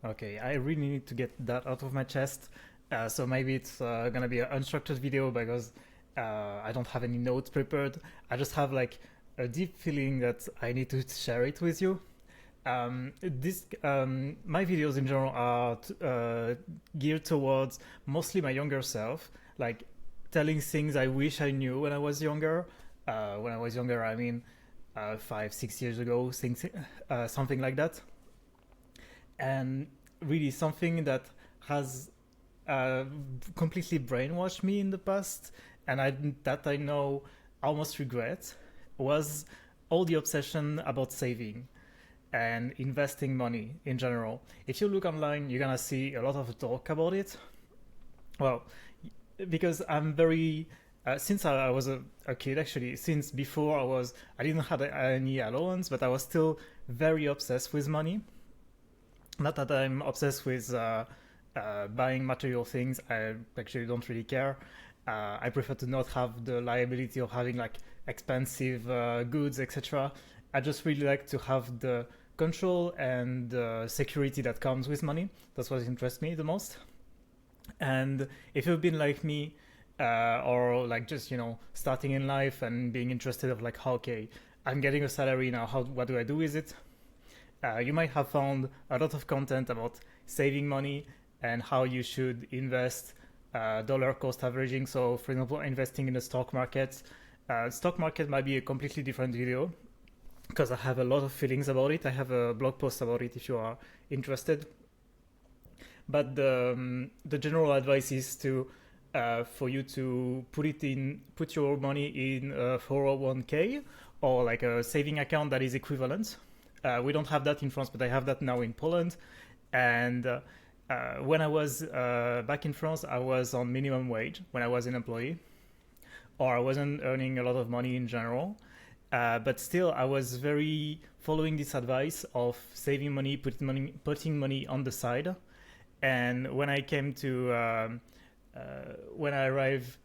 Okay, I really need to get that out of my chest. So maybe it's gonna be an unstructured video because I don't have any notes prepared. I just have like a deep feeling that I need to share it with you. My videos in general are geared towards mostly my younger self, like telling things I wish I knew when I was younger. When I was younger, I mean 5, 6 years ago, something like that, and really something that has uh, completely brainwashed me in the past, and I know almost regret, was all the obsession about saving and investing money in general. If you look online, you're gonna see a lot of talk about it. Well, because I'm very since I was a kid, actually, since before I didn't have any allowance, but I was still very obsessed with money. Not that I'm obsessed with buying material things. I actually don't really care. I prefer to not have the liability of having like expensive goods, etc. I just really like to have the control and security that comes with money. That's what interests me the most. And if you've been like me, or like just starting in life and being interested of like, okay, I'm getting a salary now. What do I do with it? You might have found a lot of content about saving money and how you should invest, dollar cost averaging. So, for example, investing in the stock market. Stock market might be a completely different video because I have a lot of feelings about it. I have a blog post about it if you are interested. But the general advice is to for you to put your money in a 401k or like a saving account that is equivalent. We don't have that in France, but I have that now in Poland. And when I was back in France, I was on minimum wage when I was an employee, or I wasn't earning a lot of money in general. But still, I was very following this advice of saving money, putting money on the side. And when I came to when I arrived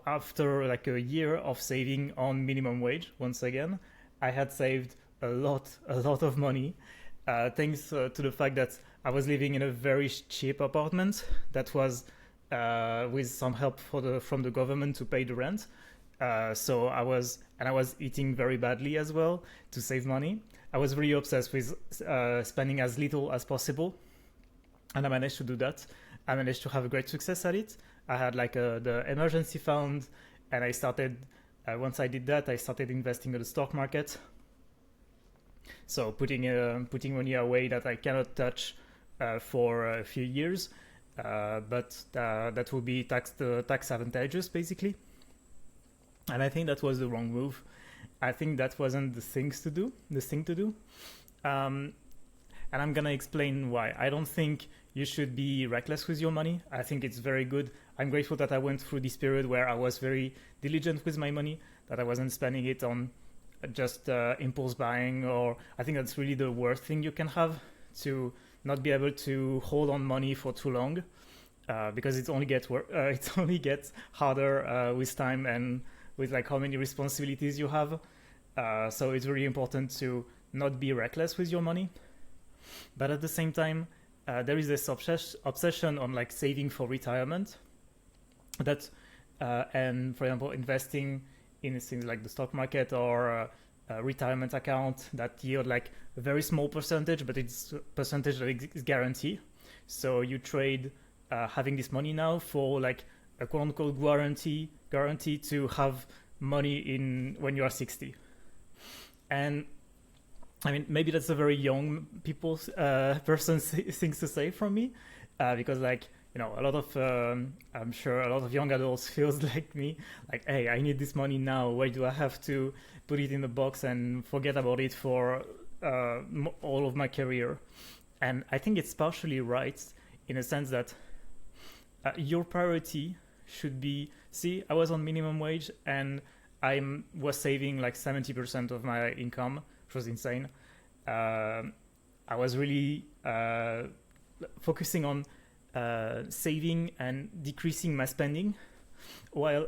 after like a year of saving on minimum wage, once again, I had saved a lot of money, thanks to the fact that I was living in a very cheap apartment that was with some help from the government to pay the rent. So I was eating very badly as well to save money. I was really obsessed with spending as little as possible, and I managed to do that. I managed to have a great success at it. I had like the emergency fund, and I started. Once I did that, I started investing in the stock market. So putting money away that I cannot touch for a few years, but that will be tax advantageous basically. And I think that was the wrong move. I think that wasn't the thing to do. Um, and I'm gonna explain why. I don't think you should be reckless with your money. I think it's very good. I'm grateful that I went through this period where I was very diligent with my money, that I wasn't spending it on just impulse buying, or I think that's really the worst thing you can have, to not be able to hold on money for too long, because it only gets harder with time and with like how many responsibilities you have. So it's really important to not be reckless with your money. But at the same time, there is this obsession on like saving for retirement. That and for example, investing in things like the stock market or a retirement account that yield like a very small percentage, but it's a percentage that is guaranteed. So you trade having this money now for like a quote unquote guarantee to have money in when you are 60. And I mean, maybe that's a very young people person things to say from me, because like a lot of I'm sure a lot of young adults feels like me, like, hey, I need this money now. Why do I have to put it in the box and forget about it for all of my career? And I think it's partially right in a sense that your priority should be, see, I was on minimum wage and I was saving like 70% of my income, which was insane. I was really focusing on saving and decreasing my spending. While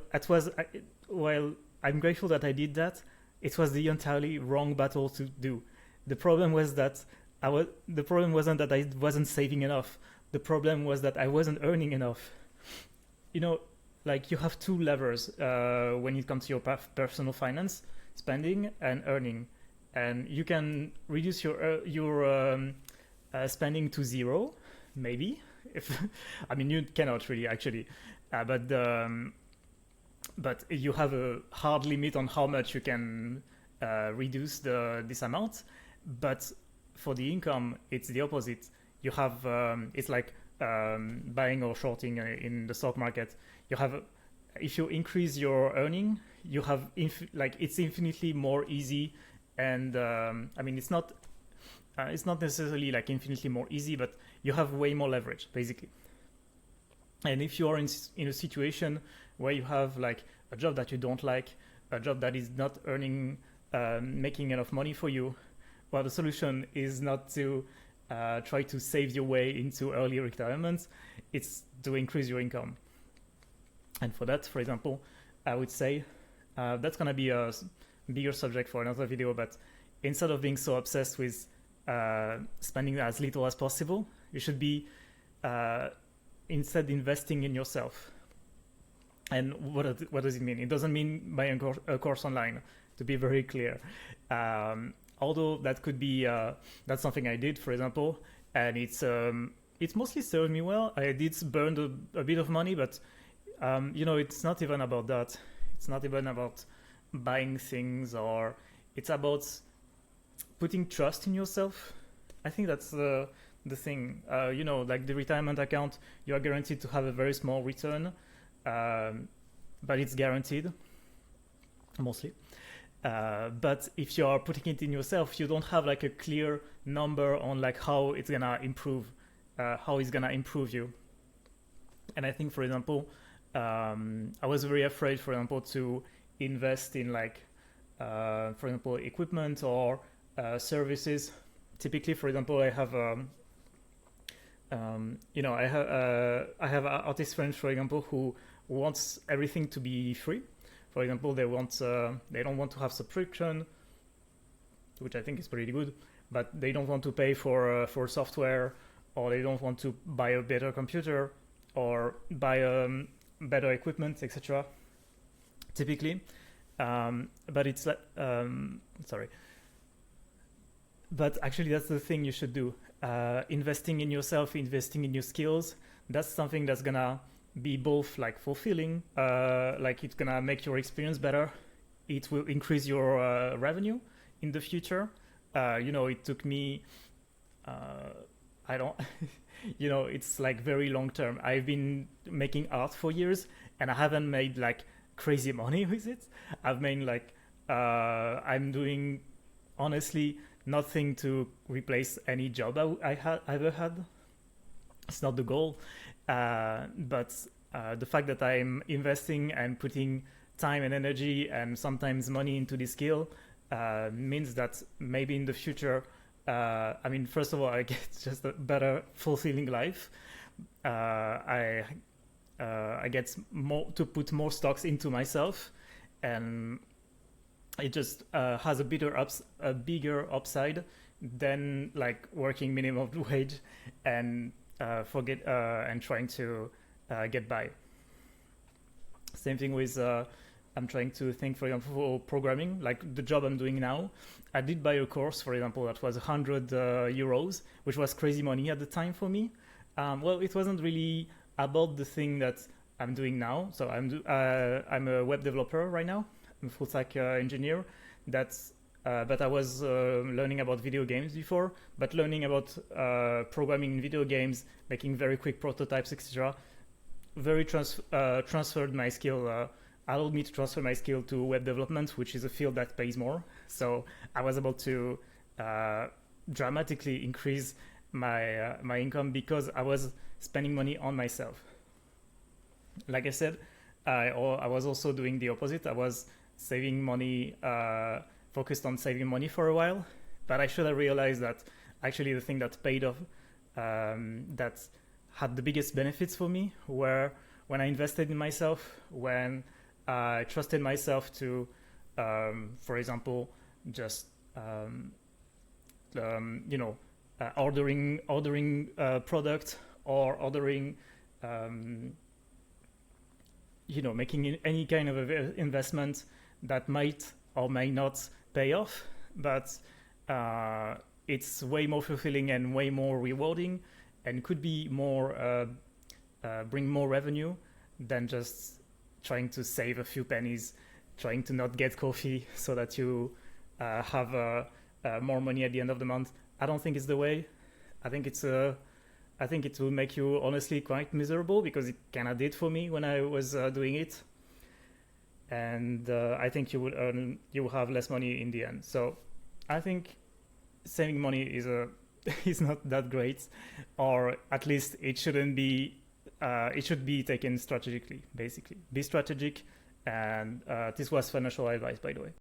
I'm grateful that I did that, it was the entirely wrong battle to do. The problem was that the problem wasn't that I wasn't saving enough. The problem was that I wasn't earning enough. You know, like you have two levers when it comes to your personal finance: spending and earning. And you can reduce your spending to zero, maybe. If I mean, you cannot really actually, but you have a hard limit on how much you can reduce this amount. But for the income, it's the opposite. You have it's like buying or shorting in the stock market. You have if you increase your earning, you have like it's infinitely more easy. And I mean, it's not necessarily like infinitely more easy, but you have way more leverage basically. And if you are in a situation where you have like a job that you don't like, a job that is not earning, making enough money for you, well, the solution is not to try to save your way into early retirement. It's to increase your income. And for that, for example, I would say that's going to be a bigger subject for another video, but instead of being so obsessed with spending as little as possible, you should be instead investing in yourself. And what does it mean? It doesn't mean buying a course online, to be very clear. Although that could be that's something I did, for example, and it's mostly served me well. I did burn a bit of money, but you know, it's not even about that. It's not even about buying things, or it's about putting trust in yourself. I think that's the thing. You know, like the retirement account, you are guaranteed to have a very small return, but it's guaranteed mostly. But if you are putting it in yourself, you don't have like a clear number on like how it's gonna improve, you. And I think, for example, I was very afraid, for example, to invest in like, for example, equipment or services. Typically, for example, I have, you know, I have artist friends, for example, who wants everything to be free. For example, they don't want to have subscription, which I think is pretty good, but they don't want to pay for software, or they don't want to buy a better computer or buy better equipment, etc. Typically, but it's sorry. But actually, that's the thing you should do. Investing in yourself, investing in your skills. That's something that's gonna be both like fulfilling, like it's gonna make your experience better. It will increase your revenue in the future. You know, it took me, I don't, you know, it's like very long term. I've been making art for years, and I haven't made like crazy money with it. I've made like, I'm doing honestly nothing to replace any job I ever had. It's not the goal. But the fact that I'm investing and putting time and energy and sometimes money into this skill means that maybe in the future, I mean, first of all, I get just a better, fulfilling life. I get more to put more stocks into myself, and it just has a bigger upside than like working minimum wage and and trying to get by. Same thing with I'm trying to think, for example, for programming, like the job I'm doing now. I did buy a course, for example, that was 100 euros, which was crazy money at the time for me. Well, it wasn't really about the thing that I'm doing now. So I'm a web developer right now. I'm a full stack engineer. But I was learning about video games before, but learning about programming in video games, making very quick prototypes, etc. Very transferred my skill, allowed me to transfer my skill to web development, which is a field that pays more. So I was able to dramatically increase my income because I was spending money on myself. Like I said, I was also doing the opposite. I was saving money, focused on saving money for a while, but I should have realized that actually the thing that paid off, that had the biggest benefits for me, were when I invested in myself, when I trusted myself to, for example, just you know, ordering product, or ordering um, making any kind of investment that might or may not pay off, but it's way more fulfilling and way more rewarding, and could be more bring more revenue than just trying to save a few pennies, trying to not get coffee so that you have more money at the end of the month. I don't think it's the way. I think I think it will make you honestly quite miserable, because it kind of did for me when I was doing it. And I think you will have less money in the end. So I think saving money is is not that great, or at least it shouldn't be. It should be taken strategically. Basically, be strategic. And this was financial advice, by the way.